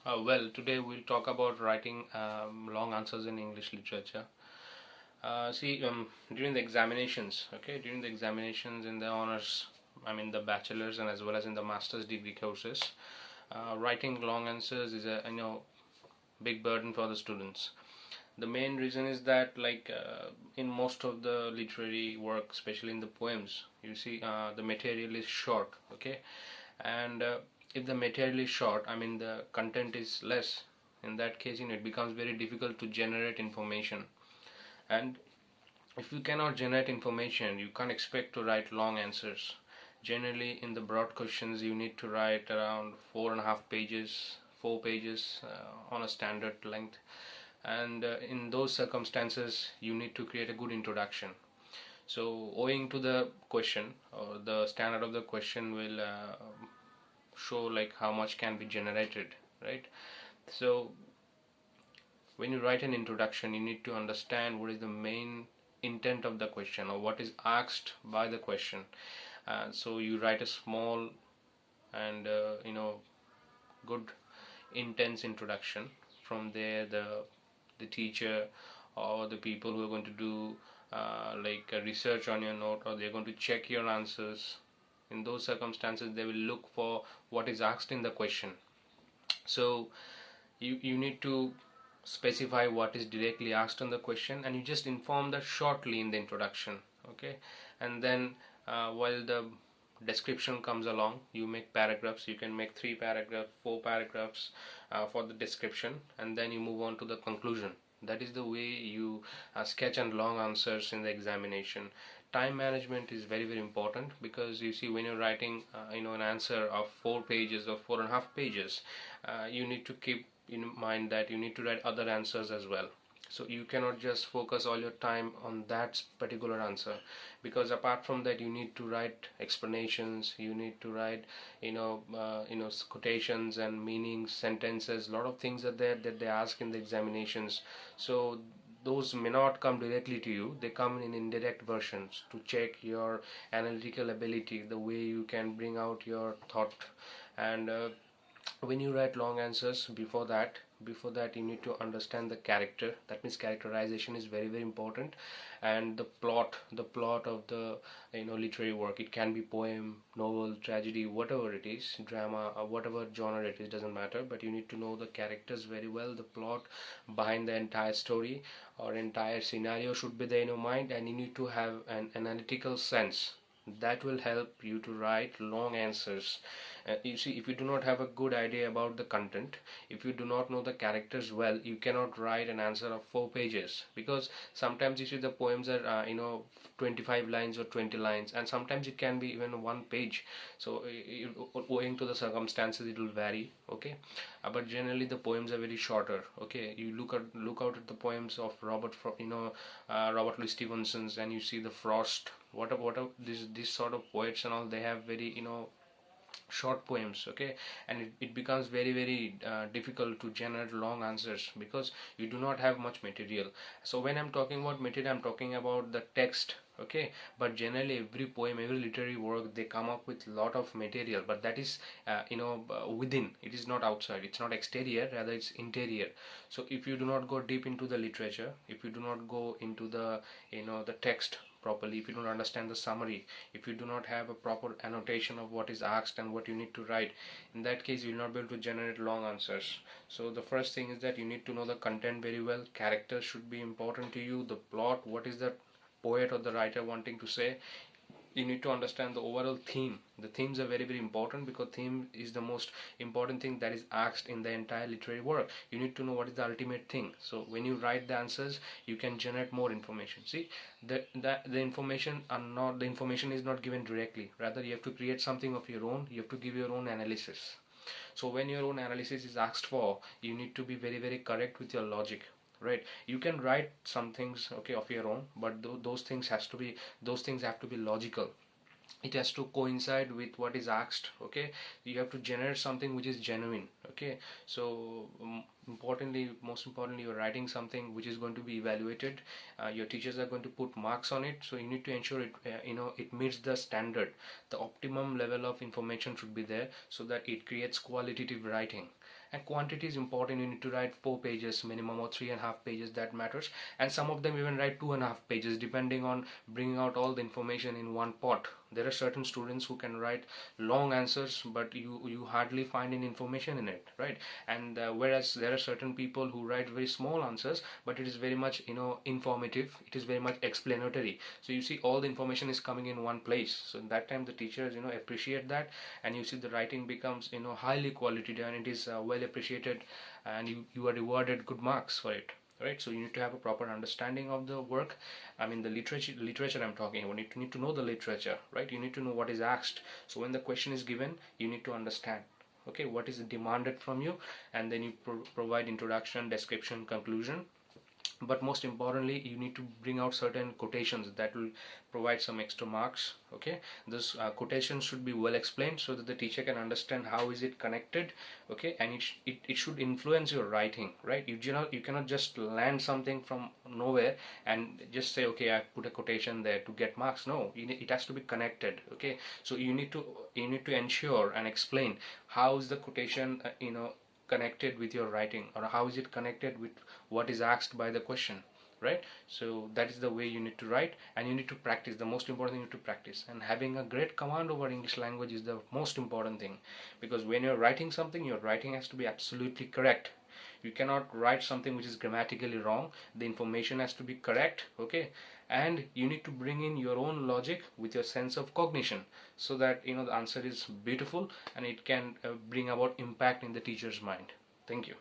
Well, today we'll talk about writing long answers in English literature. During the examinations, during the examinations in the honors, I mean the bachelor's and as well as in the master's degree courses, writing long answers is a big burden for the students. The main reason is that in most of the literary work, especially in the poems, the material is short, and if the material is short, I mean the content is less. In that case, it becomes very difficult to generate information. And if you cannot generate information, you can't expect to write long answers. Generally, in the broad questions, you need to write around 4.5 pages, 4 pages on a standard length. And in those circumstances, you need to create a good introduction. So, owing to the question, or the standard of the question will show like how much can be generated, right? So when you write an introduction, you need to understand what is the main intent of the question or what is asked by the question. So you write a small and good intense introduction. From there, the teacher or the people who are going to do a research on your note, or they're going to check your answers. In those circumstances, they will look for what is asked in the question. So you need to specify what is directly asked on the question, and you just inform that shortly in the introduction. Okay, and then while the description comes along, you make paragraphs. You can make 3 paragraphs, 4 paragraphs for the description, and then you move on to the conclusion. That is the way you sketch and long answers in the examination. Time management is very very important, because you see, when you're writing an answer of 4 pages or 4.5 pages, you need to keep in mind that you need to write other answers as well. So you cannot just focus all your time on that particular answer, because apart from that, you need to write explanations, you need to write quotations and meanings, sentences. A lot of things are there that they ask in the examinations. So those may not come directly to you, they come in indirect versions to check your analytical ability, the way you can bring out your thought. And when you write long answers, before that you need to understand the character. That means characterization is very very important. And the plot of the literary work, it can be poem, novel, tragedy, whatever it is, drama, or whatever genre it is, doesn't matter. But you need to know the characters very well. The plot behind the entire story or entire scenario should be there in your mind, and you need to have an analytical sense. That will help you to write long answers. You see, if you do not have a good idea about the content, if you do not know the characters well, you cannot write an answer of 4 pages, because sometimes you see the poems are 25 lines or 20 lines, and sometimes it can be even 1 page. So owing to the circumstances, it will vary. Okay, but generally the poems are very shorter. Okay, you look out at the poems of Robert Louis Stevenson's, and you see the Frost. What this sort of poets and all, they have very short poems. Okay, and it becomes very very difficult to generate long answers, because you do not have much material. So when I'm talking about material, I'm talking about the text. Okay, but generally every poem, every literary work, they come up with lot of material, but that is within. It is not outside, it's not exterior, rather it's interior. So if you do not go deep into the literature, if you do not go into the text properly, if you don't understand the summary, if you do not have a proper annotation of what is asked and what you need to write, in that case you will not be able to generate long answers. So the first thing is that you need to know the content very well. Characters should be important to you. The plot, what is the poet or the writer wanting to say. You need to understand the overall theme. The themes are very very important, because theme is the most important thing that is asked in the entire literary work. You need to know what is the ultimate thing. So when you write the answers, you can generate more information. See, the information is not given directly, rather you have to create something of your own. You have to give your own analysis. So when your own analysis is asked for, you need to be very very correct with your logic, right? You can write some things, okay, of your own, but those things have to be logical. it has to coincide with what is asked. Okay, you have to generate something which is genuine. Okay, so most importantly, you're writing something which is going to be evaluated. Your teachers are going to put marks on it, so you need to ensure it it meets the standard. The optimum level of information should be there so that it creates qualitative writing. And quantity is important. You need to write 4 pages minimum or 3.5 pages, that matters. And some of them even write 2.5 pages, depending on bringing out all the information in one pot. There are certain students who can write long answers, but you hardly find any information in it, right? And whereas there are certain people who write very small answers, but it is very much informative, it is very much explanatory. So you see all the information is coming in one place, so in that time the teachers appreciate that, and you see the writing becomes highly quality, and it is well appreciated, and you are rewarded good marks for it, right? So you need to have a proper understanding of the work. I mean, the literature I'm talking about. You need to know the literature, right? You need to know what is asked. So when the question is given, you need to understand, okay, what is demanded from you, and then you provide introduction, description, conclusion. But most importantly, you need to bring out certain quotations that will provide some extra marks. Okay, this quotation should be well explained so that the teacher can understand how is it connected. Okay, and it should influence your writing, right? You cannot just land something from nowhere and just say, okay, I put a quotation there to get marks. No, it has to be connected. Okay, so you need to ensure and explain how is the quotation connected with your writing, or how is it connected with what is asked by the question, right? So that is the way you need to write, and you need to practice. The most important thing, you need to practice, and having a great command over English language is the most important thing, because when you're writing something, your writing has to be absolutely correct. You cannot write something which is grammatically wrong. The information has to be correct. Okay, and you need to bring in your own logic with your sense of cognition, so that the answer is beautiful and it can bring about impact in the teacher's mind. Thank you.